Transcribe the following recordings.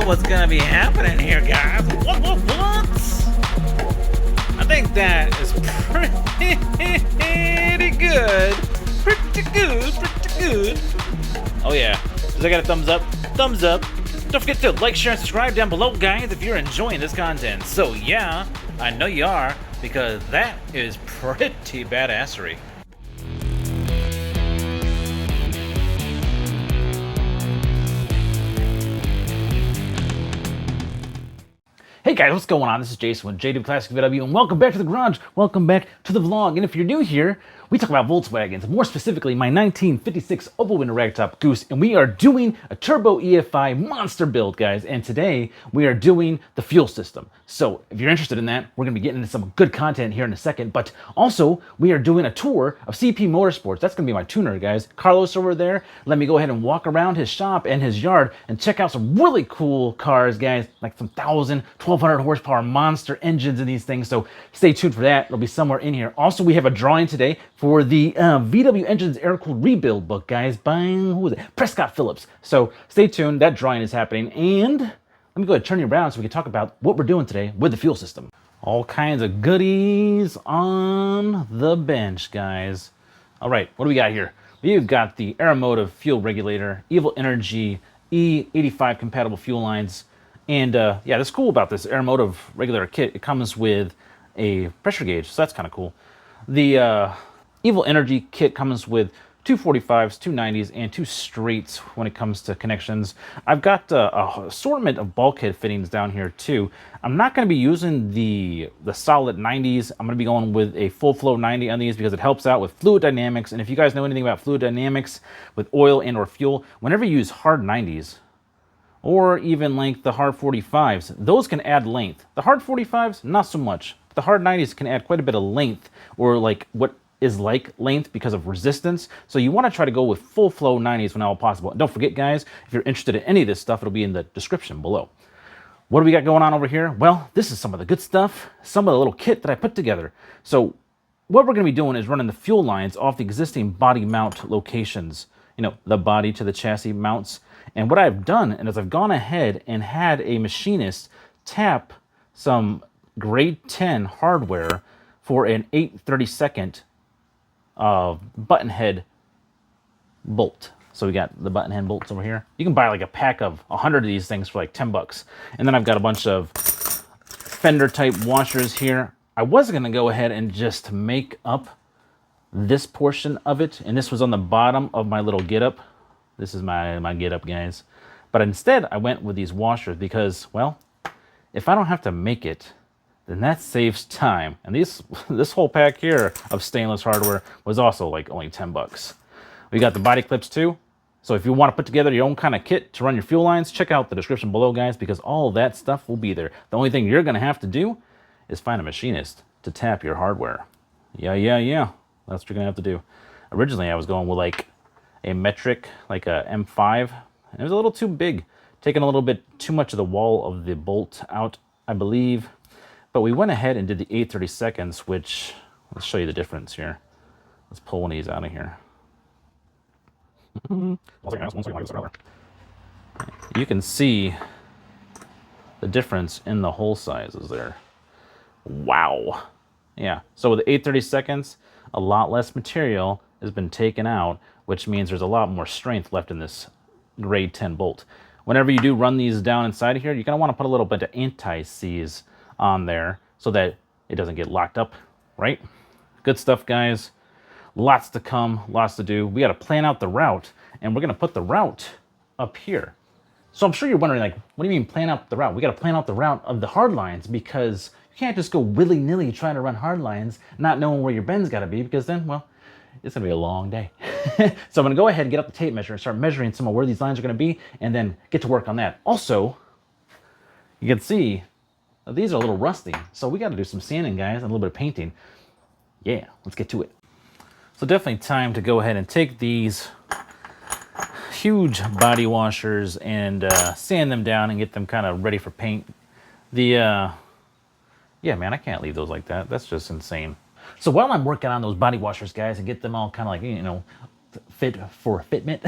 what's gonna be happening here, guys. What? I think that is pretty good. Pretty good. Oh yeah, does I got a thumbs up? Thumbs up. Don't forget to like, share, and subscribe down below, guys, if you're enjoying this content. So yeah, I know you are, because that is pretty badassery. Hey guys, what's going on? This is Jason with JWClassicVW, and welcome back to the garage. Welcome back to the vlog. And if you're new here, we talk about Volkswagens, more specifically my 1956 oval winter ragtop Goose, and we are doing a turbo EFI monster build, guys. And today we are doing the fuel system. So if you're interested in that, we're gonna be getting into some good content here in a second. But also, we are doing a tour of CP Motorsports. That's gonna be my tuner, guys. Carlos over there. Let me go ahead and walk around his shop and his yard and check out some really cool cars, guys, like some 1,200 horsepower monster engines in these things. So stay tuned for that. It'll be somewhere in here. Also, we have a drawing today for the VW Engines Air-Cooled Rebuild book, guys, by, who was it? Prescott Phillips. So stay tuned. That drawing is happening. And let me go ahead and turn you around so we can talk about what we're doing today with the fuel system. All kinds of goodies on the bench, guys. All right, what do we got here? We've got the Aeromotive Fuel Regulator, Evil Energy E85 compatible fuel lines. And yeah, that's cool about this Aeromotive Regulator kit. It comes with a pressure gauge, so that's kind of cool. The Evil Energy kit comes with 245s, 290s, and 2 straights when it comes to connections. I've got a assortment of bulkhead fittings down here too. I'm not going to be using the solid 90s. I'm going to be going with a full flow 90 on these because it helps out with fluid dynamics. And if you guys know anything about fluid dynamics with oil and or fuel, whenever you use hard 90s, or even like the hard 45s, those can add length. The hard 45s, not so much. The hard 90s can add quite a bit of length, or like what is like length because of resistance. So you want to try to go with full flow 90s when all possible. And don't forget, guys, if you're interested in any of this stuff, it'll be in the description below. What do we got going on over here? Well, this is some of the good stuff, some of the little kit that I put together. So what we're going to be doing is running the fuel lines off the existing body mount locations. You know, the body to the chassis mounts. And what I've done is I've gone ahead and had a machinist tap some grade 10 hardware for an 8/32 button head bolt. So we got the button head bolts over here. You can buy like a pack of 100 of these things for like 10 bucks. And then I've got a bunch of fender type washers here. I was gonna go ahead and just make up this portion of it. And this was on the bottom of my little get up. This is my get up, guys. But instead I went with these washers because, well, if I don't have to make it, then that saves time. And this whole pack here of stainless hardware was also like only 10 bucks. We got the body clips too. So if you want to put together your own kind of kit to run your fuel lines, check out the description below, guys, because all that stuff will be there. The only thing you're going to have to do is find a machinist to tap your hardware. Yeah. That's what you're going to have to do. Originally, I was going with like a metric, like a M5. And it was a little too big, taking a little bit too much of the wall of the bolt out, I believe. But we went ahead and did the 8/32, which, let's show you the difference here. Let's pull one of these out of here. You can see the difference in the hole sizes there. Wow. Yeah, so with the 8/32, a lot less material has been taken out, which means there's a lot more strength left in this grade 10 bolt. Whenever you do run these down inside of here, you're going to want to put a little bit of anti-seize on there so that it doesn't get locked up, right? Good stuff, guys. Lots to come, lots to do. We got to plan out the route, and we're going to put the route up here. So I'm sure you're wondering, like, what do you mean plan out the route? We got to plan out the route of the hard lines because you can't just go willy-nilly trying to run hard lines, not knowing where your bend's got to be, because then, well, it's going to be a long day. So I'm going to go ahead and get up the tape measure and start measuring some of where these lines are going to be, and then get to work on that. Also, you can see these are a little rusty, so we got to do some sanding, guys, and a little bit of painting. Yeah, let's get to it. So definitely time to go ahead and take these huge body washers and sand them down and get them kind of ready for paint. Yeah, man, I can't leave those like that. That's just insane. So while I'm working on those body washers, guys, and get them all kind of like, you know, fit for fitment.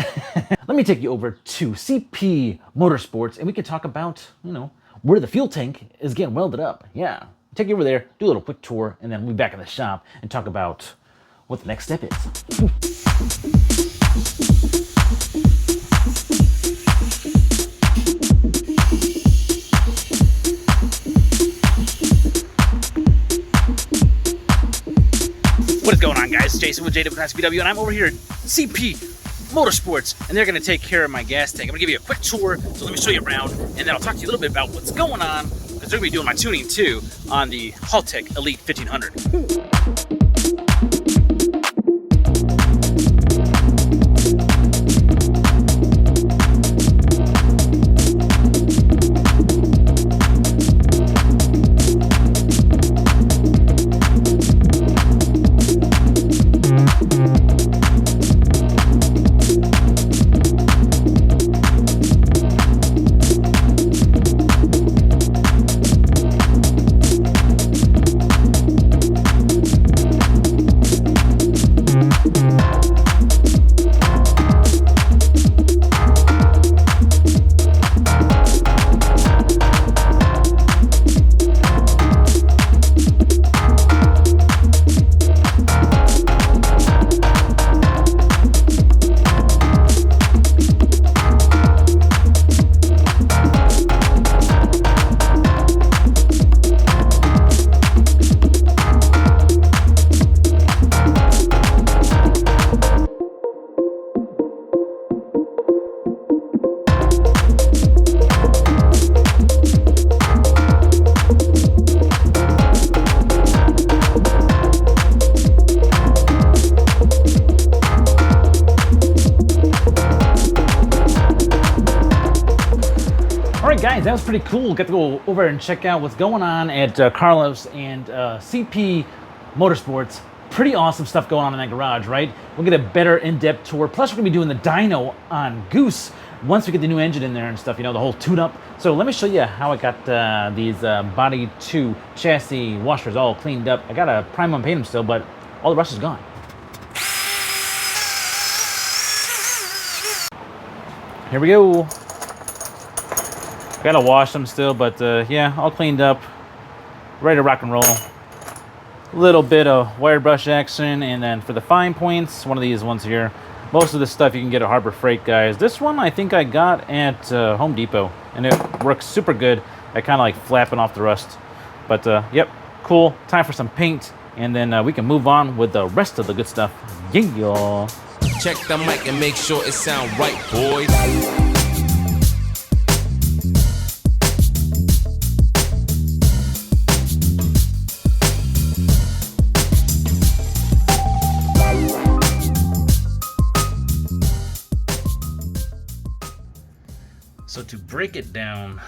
Let me take you over to CP Motorsports and we can talk about, you know, where the fuel tank is getting welded up. Yeah, take you over there, do a little quick tour, and then we'll be back in the shop and talk about what the next step is. What is going on, guys? It's Jason with JWClassicVW, and I'm over here at CP Motorsports, and they're going to take care of my gas tank. I'm going to give you a quick tour, so let me show you around, and then I'll talk to you a little bit about what's going on, because they're going to be doing my tuning too on the Haltech Elite 1500. Alright guys, that was pretty cool. Got to go over and check out what's going on at Carlos and CP Motorsports. Pretty awesome stuff going on in that garage, right? We'll get a better in-depth tour. Plus we're going to be doing the dyno on Goose once we get the new engine in there and stuff, you know, the whole tune-up. So let me show you how I got these body 2 chassis washers all cleaned up. I got to prime and paint them still, but all the rust is gone. Here we go. Gotta wash them still, but yeah, all cleaned up, ready to rock and roll. A little bit of wire brush action, and then for the fine points, one of these ones here. Most of the stuff you can get at Harbor Freight, guys. This one I think I got at Home Depot, and it works super good. I kind of like flapping off the rust. But yep, cool. Time for some paint, and then we can move on with the rest of the good stuff. Yeah. Check the mic and make sure it sound right, boys. So to break it down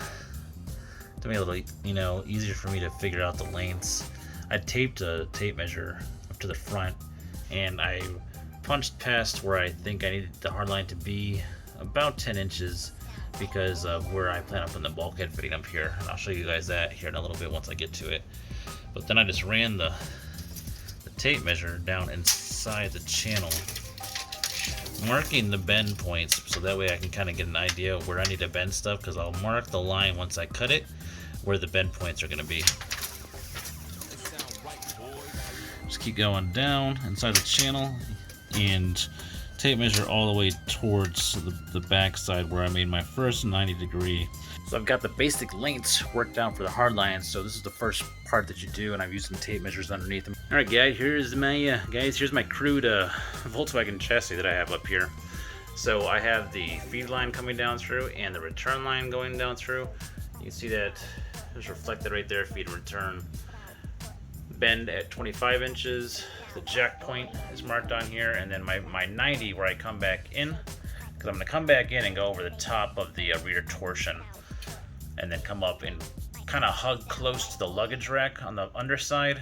to make it a little, you know, easier for me to figure out the lengths, I taped a tape measure up to the front, and I punched past where I think I needed the hard line to be about 10 inches because of where I plan on putting the bulkhead fitting up here, and I'll show you guys that here in a little bit once I get to it. But then I just ran the tape measure down inside the channel, marking the bend points so that way I can kind of get an idea of where I need to bend stuff, because I'll mark the line once I cut it where the bend points are going to be. Just keep going down inside the channel and tape measure all the way towards the back side where I made my first 90-degree. So I've got the basic lengths worked out for the hard lines, so this is the first part that you do, and I've used some tape measures underneath them. Alright guys, here's my crude Volkswagen chassis that I have up here. So I have the feed line coming down through and the return line going down through. You can see that it's reflected right there, feed and return. Bend at 25 inches. The jack point is marked on here, and then my 90 where I come back in, because I'm going to come back in and go over the top of the rear torsion, and then come up and kind of hug close to the luggage rack on the underside.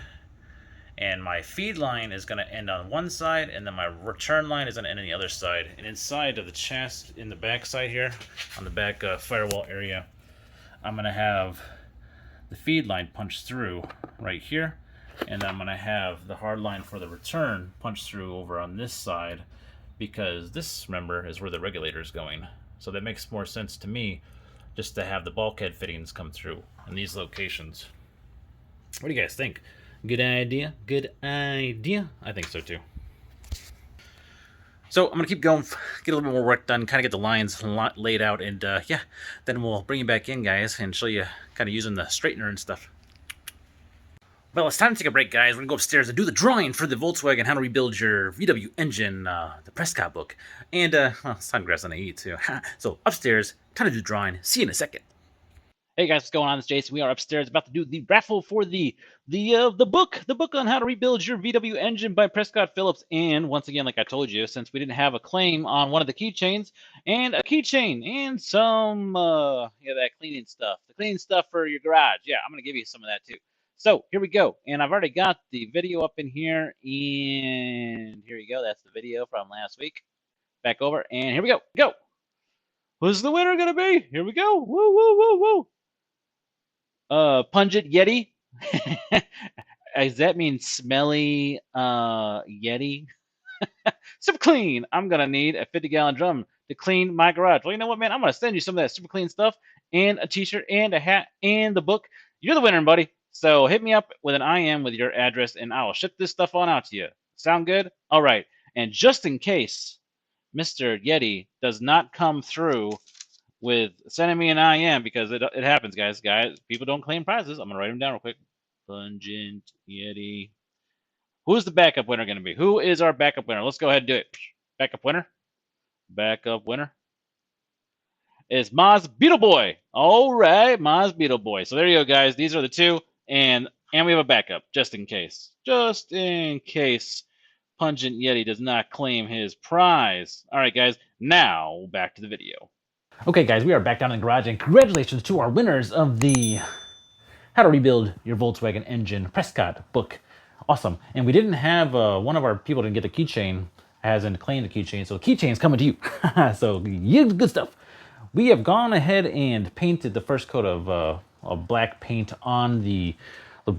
And my feed line is going to end on one side, and then my return line is going to end on the other side. And inside of the chassis, in the back side here, on the back firewall area, I'm going to have the feed line punched through right here, and I'm going to have the hard line for the return punched through over on this side because this, remember, is where the regulator is going. So that makes more sense to me just to have the bulkhead fittings come through in these locations. What do you guys think? Good idea? Good idea? I think so too. So I'm going to keep going, get a little bit more work done, kind of get the lines laid out, and yeah, then we'll bring you back in, guys, and show you kind of using the straightener and stuff. Well, it's time to take a break, guys. We're going to go upstairs and do the drawing for the Volkswagen How to Rebuild Your VW Engine, the Prescott book. And, well, it's time to grab something to eat, too. So, upstairs, time to do the drawing. See you in a second. Hey guys, what's going on? It's Jason. We are upstairs about to do the raffle for the book on how to rebuild your VW engine by Prescott Phillips. And once again, like I told you, since we didn't have a claim on one of the keychains, and a keychain, and some that cleaning stuff, the cleaning stuff for your garage. Yeah, I'm gonna give you some of that too. So here we go, and I've already got the video up in here, and here you go. That's the video from last week. Back over, and here we go. Go. Who's the winner gonna be? Here we go. Woo woo woo woo. Pungent Yeti. Does that mean smelly Yeti? Super clean. I'm gonna need a 50-gallon drum to clean my garage. Well, you know what, man? I'm gonna send you some of that super clean stuff and a t-shirt and a hat and the book. You're the winner, buddy. So hit me up with an IM with your address and I will ship this stuff on out to you. Sound good? All right. And just in case Mr. Yeti does not come through with sending me an IM, because it happens, guys. People don't claim prizes. I'm going to write them down real quick. Pungent Yeti. Who's the backup winner going to be? Who is our backup winner? Let's go ahead and do it. Backup winner. Backup winner is Maz Beetle Boy. All right, Maz Beetle Boy. So there you go, guys. These are the two, and we have a backup just in case. Just in case Pungent Yeti does not claim his prize. All right, guys. Now back to the video. Okay, guys, we are back down in the garage, and congratulations to our winners of the How to Rebuild Your Volkswagen Engine Prescott book. Awesome. And we didn't have, one of our people didn't get the keychain, hasn't claimed the keychain, so the keychain's coming to you. So, good stuff. We have gone ahead and painted the first coat of black paint on the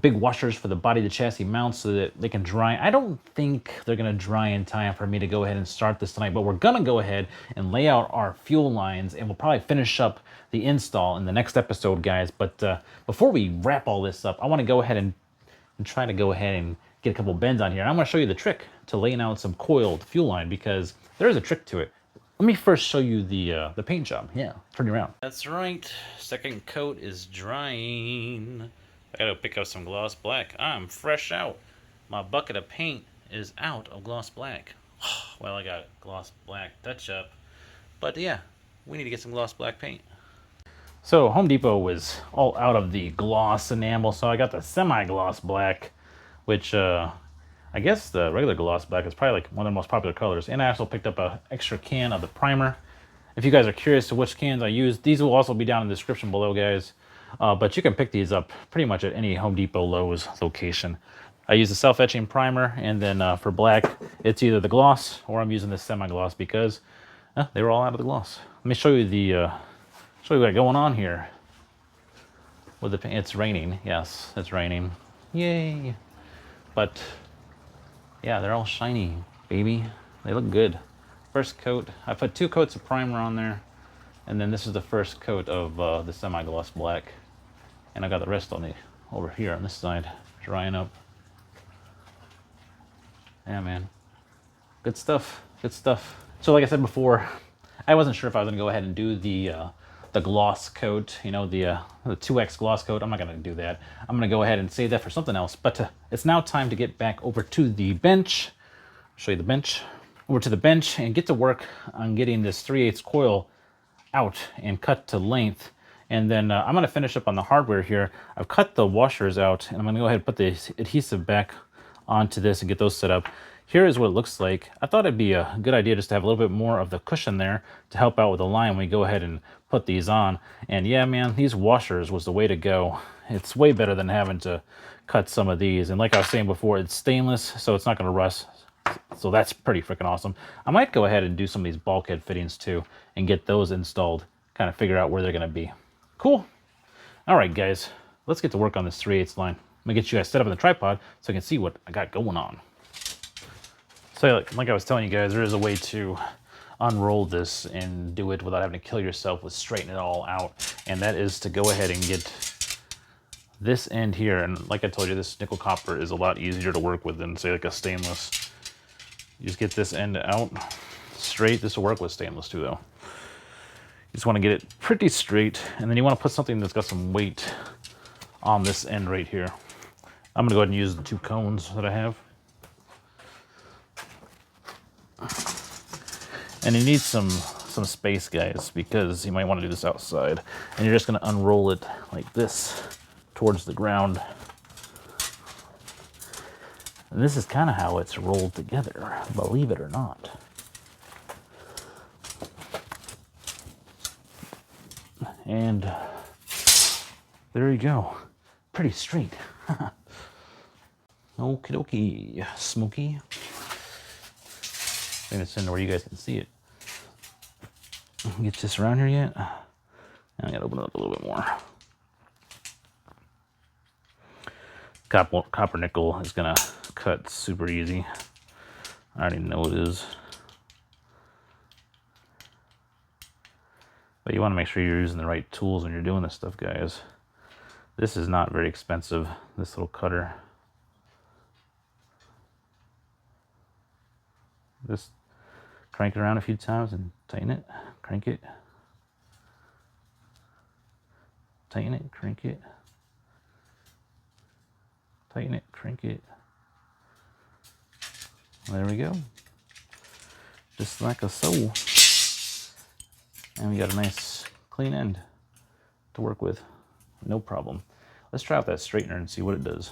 big washers for the body of the chassis mounts so that they can dry. I don't think they're going to dry in time for me to go ahead and start this tonight, but we're going to go ahead and lay out our fuel lines, and we'll probably finish up the install in the next episode, guys. But before we wrap all this up, I want to go ahead and try to go ahead and get a couple bends on here. I'm going to show you the trick to laying out some coiled fuel line, because there is a trick to it. Let me first show you the paint job. Yeah, turn you around. That's right. Second coat is drying. I gotta pick up some gloss black. I'm fresh out. My bucket of paint is out of gloss black. Well, I got gloss black touch up. But yeah, we need to get some gloss black paint. So Home Depot was all out of the gloss enamel, so I got the semi-gloss black, which I guess the regular gloss black is probably like one of the most popular colors. And I also picked up an extra can of the primer. If you guys are curious to which cans I use, these will also be down in the description below, guys. But you can pick these up pretty much at any Home Depot Lowe's location. I use the self-etching primer, and then for black, it's either the gloss or I'm using the semi-gloss because they were all out of the gloss. Let me show you what I got going on here. With the paint. It's raining. Yes, it's raining. Yay! But yeah, they're all shiny, baby. They look good. First coat, I put 2 coats of primer on there, and then this is the first coat of the semi-gloss black. And I got the rest on over here on this side, drying up. Yeah, man. Good stuff. Good stuff. So like I said before, I wasn't sure if I was going to go ahead and do the gloss coat, you know, the 2X gloss coat. I'm not going to do that. I'm going to go ahead and save that for something else. But it's now time to get back over to the bench. I'll show you the bench. Over to the bench and get to work on getting this 3/8 coil out and cut to length. And then I'm going to finish up on the hardware here. I've cut the washers out, and I'm going to go ahead and put the adhesive back onto this and get those set up. Here is what it looks like. I thought it'd be a good idea just to have a little bit more of the cushion there to help out with the line when we go ahead and put these on. And yeah, man, these washers was the way to go. It's way better than having to cut some of these. And like I was saying before, it's stainless, so it's not going to rust. So that's pretty freaking awesome. I might go ahead and do some of these bulkhead fittings too and get those installed, kind of figure out where they're going to be. Cool. All right, guys, let's get to work on this 3/8 line. I'm going to get you guys set up on the tripod so I can see what I got going on. So like I was telling you guys, there is a way to unroll this and do it without having to kill yourself with straightening it all out. And that is to go ahead and get this end here. And like I told you, this nickel copper is a lot easier to work with than say like a stainless. You just get this end out straight. This will work with stainless too though. You just want to get it pretty straight, and then you want to put something that's got some weight on this end right here. I'm gonna go ahead and use the 2 cones that I have. And you need some space, guys, because you might want to do this outside. And you're just gonna unroll it like this towards the ground. And this is kind of how it's rolled together, believe it or not. And there you go. Pretty straight. Okie dokie, smoky. I'm gonna send it where you guys can see it. Get this around here yet? I gotta open it up a little bit more. Copper nickel is gonna cut super easy. I already know it is. But you want to make sure you're using the right tools when you're doing this stuff, guys. This is not very expensive, this little cutter. Just crank it around a few times and tighten it, crank it. Tighten it, crank it. Tighten it, crank it. There we go. Just like a so. And we got a nice clean end to work with. No problem. Let's try out that straightener and see what it does.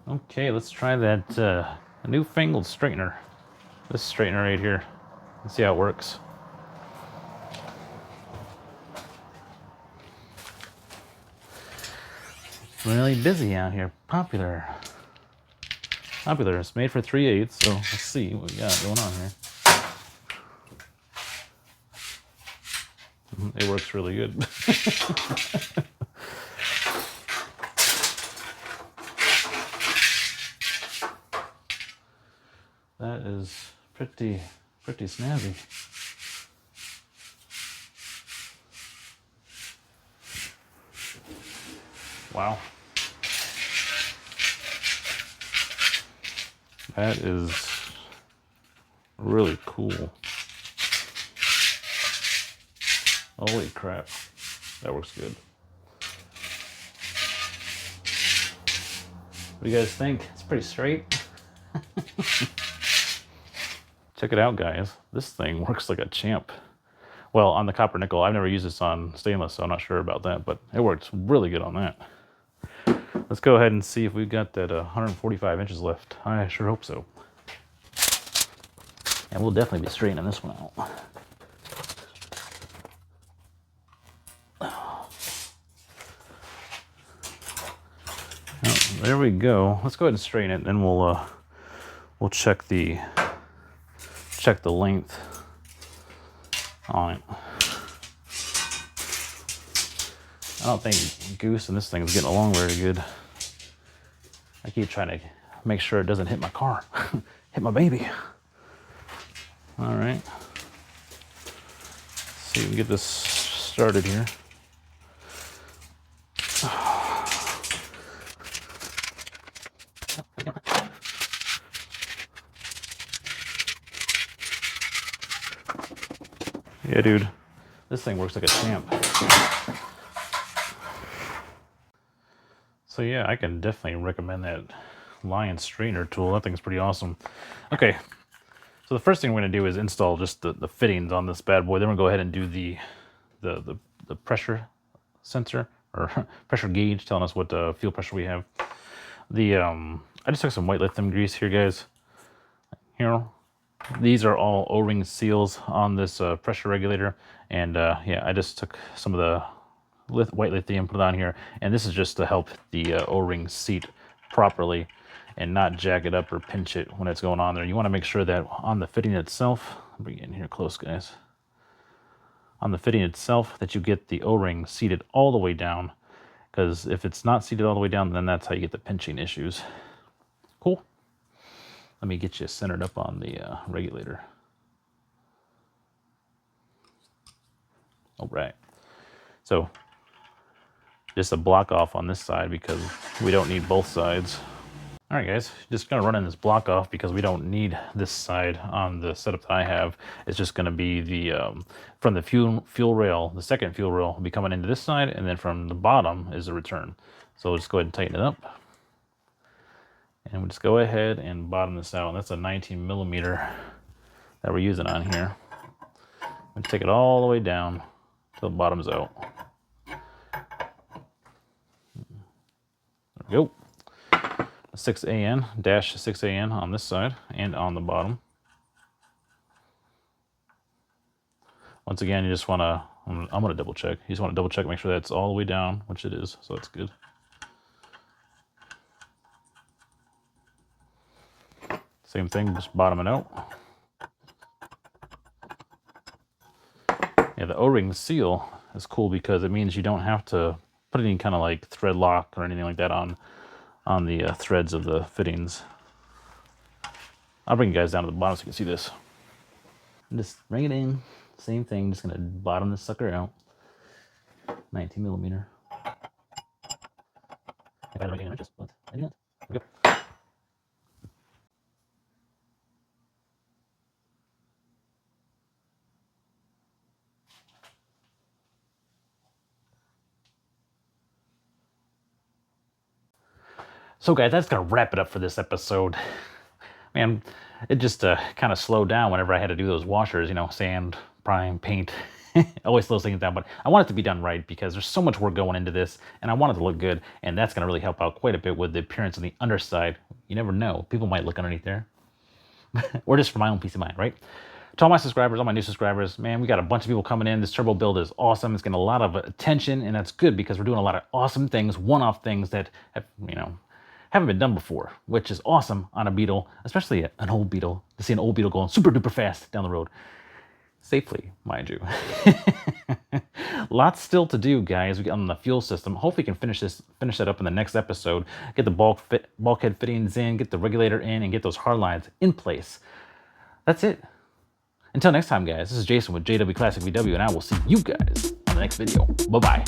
Okay, let's try that newfangled straightener. This straightener right here. Let's see how it works. It's really busy out here. Popular. It's made for 3/8, so let's see what we got going on here. It works really good. That is pretty snazzy. Wow. That is really cool. Holy crap. That works good. What do you guys think? It's pretty straight. Check it out, guys. This thing works like a champ. Well, on the copper nickel, I've never used this on stainless, so I'm not sure about that, but it works really good on that. Let's go ahead and see if we've got that 145 inches left. I sure hope so. And we'll definitely be straightening this one out. Oh, there we go. Let's go ahead and straighten it, and we'll check the length on it. I don't think Goose and this thing is getting along very good. I keep trying to make sure it doesn't hit my car, hit my baby. All right, let's see if we can get this started here. Yeah, dude, this thing works like a champ. So yeah, I can definitely recommend that Lion straightener tool. That thing's pretty awesome. Okay, so the first thing we're gonna do is install just the fittings on this bad boy. Then we'll go ahead and do the pressure sensor or pressure gauge, telling us what fuel pressure we have. I just took some white lithium grease here, guys. Here, these are all O-ring seals on this pressure regulator, and yeah, I just took some of the white lithium, put it on here, and this is just to help the O-ring seat properly and not jack it up or pinch it when it's going on there. You want to make sure that on the fitting itself, bring it in here close, guys. On the fitting itself, that you get the O-ring seated all the way down, because if it's not seated all the way down, then that's how you get the pinching issues. Cool. Let me get you centered up on the regulator. All right. So just a block off on this side because we don't need both sides. All right, guys, just gonna run in this block off because we don't need this side on the setup that I have. It's just gonna be the, from the fuel rail, the second fuel rail will be coming into this side, and then from the bottom is the return. So we'll just go ahead and tighten it up. And we'll just go ahead and bottom this out. That's a 19 millimeter that we're using on here. And take it all the way down till it bottoms out. There we go. 6AN, dash 6AN on this side and on the bottom. Once again, you just want to, I'm going to double check. You just want to double check, make sure that's all the way down, which it is, so that's good. Same thing, just bottom it out. Yeah, the O-ring seal is cool because it means you don't have to put any kind of like thread lock or anything like that on the threads of the fittings. I'll bring you guys down to the bottom so you can see this. And just bring it in, same thing, just gonna bottom this sucker out. 19 millimeter. I got it right in inches, but I didn't. Okay. So guys, that's gonna wrap it up for this episode. Man, it just kind of slowed down whenever I had to do those washers, you know, sand, prime, paint. Always slows things down, but I want it to be done right because there's so much work going into this and I want it to look good, and that's going to really help out quite a bit with the appearance on the underside. You never know. People might look underneath there. Or just for my own peace of mind, right? To all my subscribers, all my new subscribers, man, we got a bunch of people coming in. This turbo build is awesome. It's getting a lot of attention, and that's good because we're doing a lot of awesome things, one-off things that have, you know, haven't been done before, which is awesome on a Beetle, especially an old Beetle, to see an old Beetle going super duper fast down the road. Safely, mind you. Lots still to do, guys. We get on the fuel system. Hopefully we can finish that up in the next episode. Get the bulkhead fittings in, get the regulator in, and get those hard lines in place. That's it. Until next time, guys, this is Jason with JWClassicVW, and I will see you guys on the next video. Bye-bye.